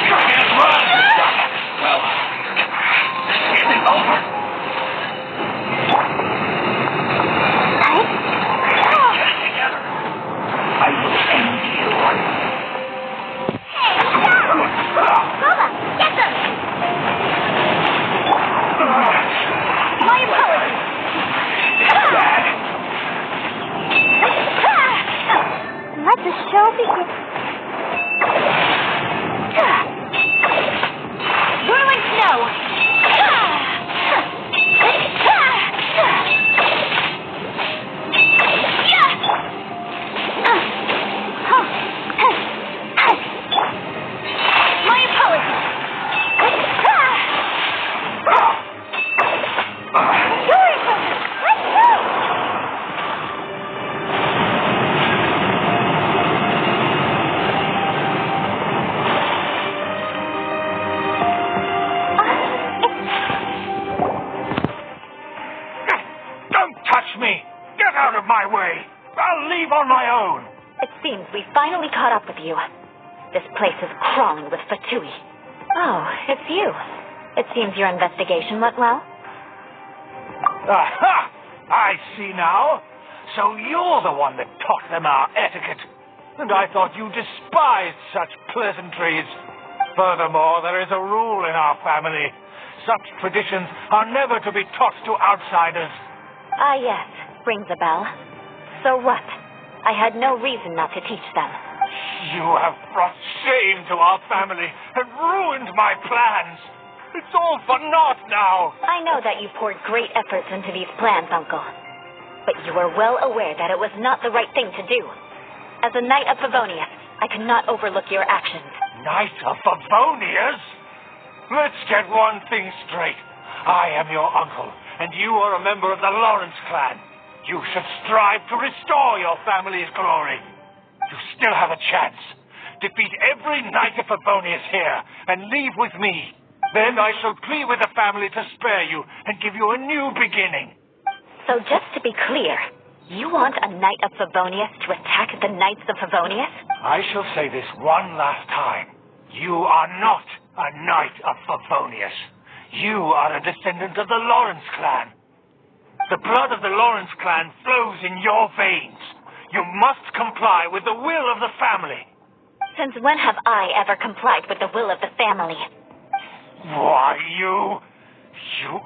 You can't run. Well, is it over? Get together. I will end you. Hey, stop! Boba, get them! My apologies. Let the show begin. Ruin snow. My apologies. Let's go. Don't touch me! Get out of my way! I'll leave on my own! It seems we finally caught up with you. This place is crawling with Fatui. Oh, it's you. It seems your investigation went well. Aha! I see now. So you're the one that taught them our etiquette. And I thought you despised such pleasantries. Furthermore, there is a rule in our family. Such traditions are never to be taught to outsiders. Ah, yes. Rings a bell. So what? I had no reason not to teach them. You have brought shame to our family and ruined my plans. It's all for naught now. I know that you poured great efforts into these plans, Uncle. But you were well aware that it was not the right thing to do. As a Knight of Favonius, I cannot overlook your actions. Knight of Favonius? Let's get one thing straight. I am your uncle, and you are a member of the Lawrence clan. You should strive to restore your family's glory. You still have a chance. Defeat every Knight of Favonius here, and leave with me. Then I shall plead with the family to spare you and give you a new beginning. So just to be clear, you want a Knight of Favonius to attack the Knights of Favonius? I shall say this one last time. You are not a Knight of Favonius. You are a descendant of the Lawrence clan. The blood of the Lawrence clan flows in your veins. You must comply with the will of the family. Since when have I ever complied with the will of the family? Why, you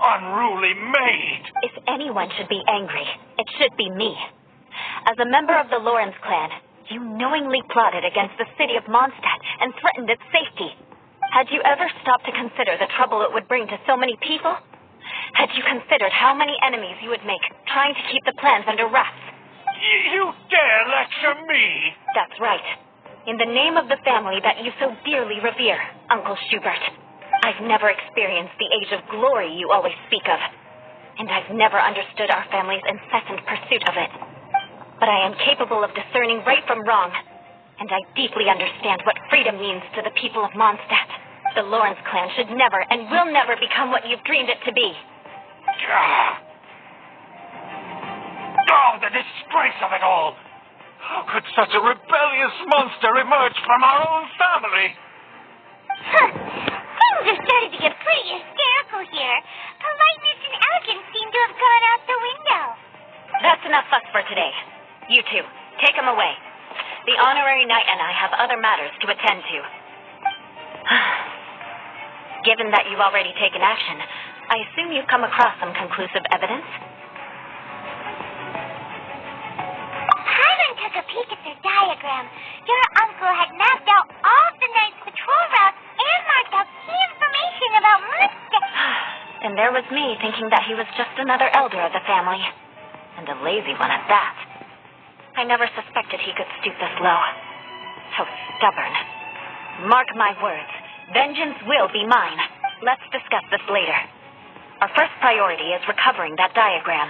unruly maid! If anyone should be angry, it should be me. As a member of the Lawrence clan, you knowingly plotted against the city of Mondstadt and threatened its safety. Had you ever stopped to consider the trouble it would bring to so many people? Had you considered how many enemies you would make trying to keep the plans under wraps? You dare lecture me? That's right. In the name of the family that you so dearly revere, Uncle Schubert. I've never experienced the age of glory you always speak of. And I've never understood our family's incessant pursuit of it. But I am capable of discerning right from wrong. And I deeply understand what freedom means to the people of Mondstadt. The Lawrence clan should never and will never become what you've dreamed it to be. Oh, the disgrace of it all! How could such a rebellious monster emerge from our own family? Huh. Things are starting to get pretty hysterical here. Politeness and elegance seem to have gone out the window. That's enough fuss for today. You two, take him away. The honorary knight and I have other matters to attend to. Given that you've already taken action, I assume you've come across some conclusive evidence? Hiram took a peek at their diagram. Your uncle had mapped out all of the Knight's patrol routes and marked out key information about Mondstadt. And there was me thinking that he was just another elder of the family. And a lazy one at that. I never suspected he could stoop this low. How stubborn. Mark my words. Vengeance will be mine. Let's discuss this later. Our first priority is recovering that diagram.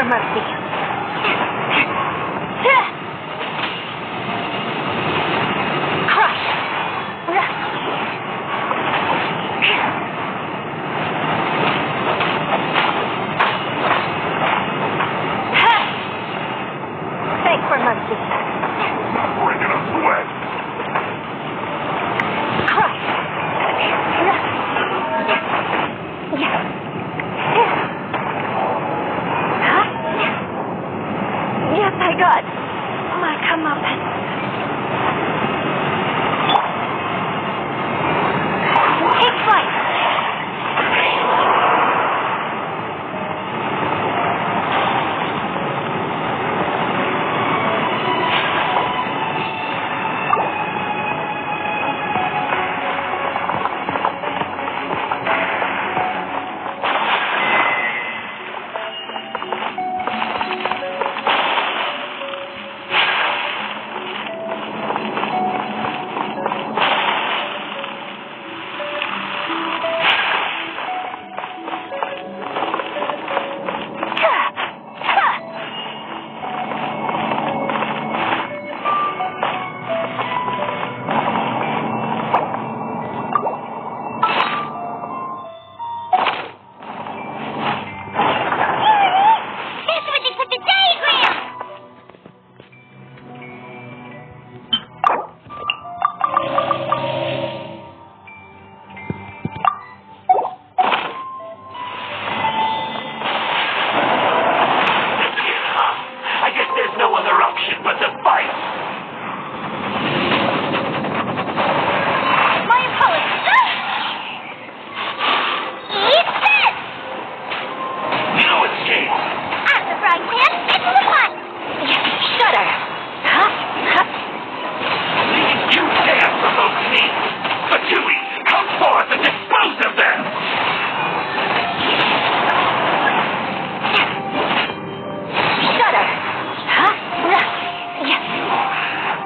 mercy. Crush. Beg for mercy. Breaking a sweat. Crush. Yes, I got my comeuppance. Take flight. That's where they put the diagram. I guess there's no other option but to fight. My apologies. Eat this. No escape. I'm the frying pan. It's the pot. Shudder. You dare provoke me. Fatui, come forth and dispose of them. Shudder.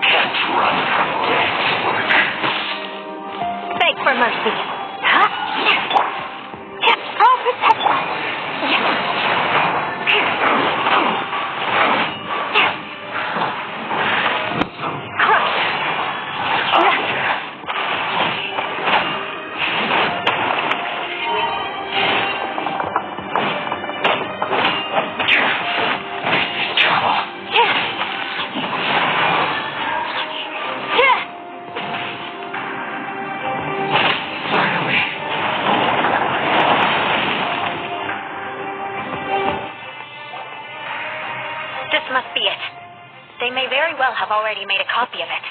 Can't run from death. Beg for mercy. I'll protect us. This must be it. They may very well have already made a copy of it.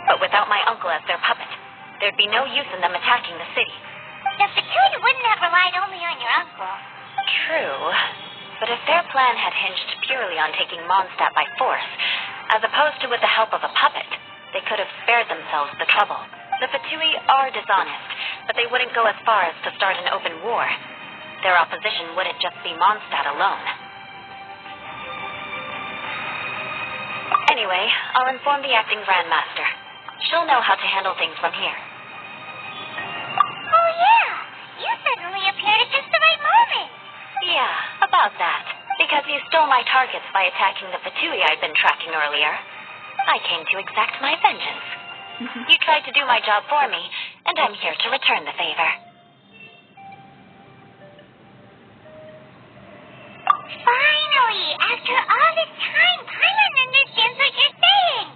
But without my uncle as their puppet, there'd be no use in them attacking the city. The Fatui wouldn't have relied only on your uncle. True. But if their plan had hinged purely on taking Mondstadt by force, as opposed to with the help of a puppet, they could have spared themselves the trouble. The Fatui are dishonest, but they wouldn't go as far as to start an open war. Their opposition wouldn't just be Mondstadt alone. Anyway, I'll inform the acting Grandmaster. She'll know how to handle things from here. Oh, yeah. You suddenly appeared at just the right moment. Yeah, about that. Because you stole my targets by attacking the Fatui I'd been tracking earlier. I came to exact my vengeance. You tried to do my job for me, and I'm here to return the favor. Finally, after all this time, Paimon understands what you're saying.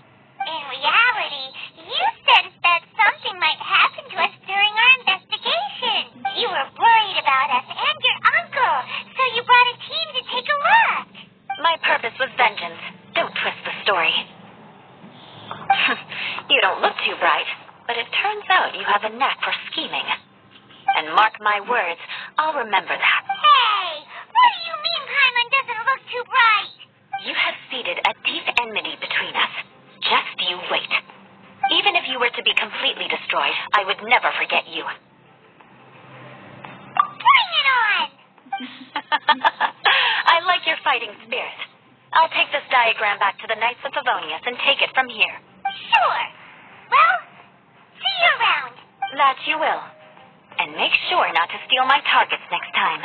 In reality, you sensed that something might happen to us during our investigation. You were worried about us and your uncle, so you brought a team to take a look. My purpose was vengeance. Don't twist the story. You don't look too bright, but it turns out you have a knack for scheming. And mark my words, I'll remember that. Hey, what do you mean Paimon doesn't look too bright? You have seeded a deep enmity between us. Just you wait. Even if you were to be completely destroyed, I would never forget you. Bring it on! I like your fighting spirit. I'll take this diagram back to the Knights of Favonius and take it from here. Sure. Well, see you around. That you will. And make sure not to steal my targets next time.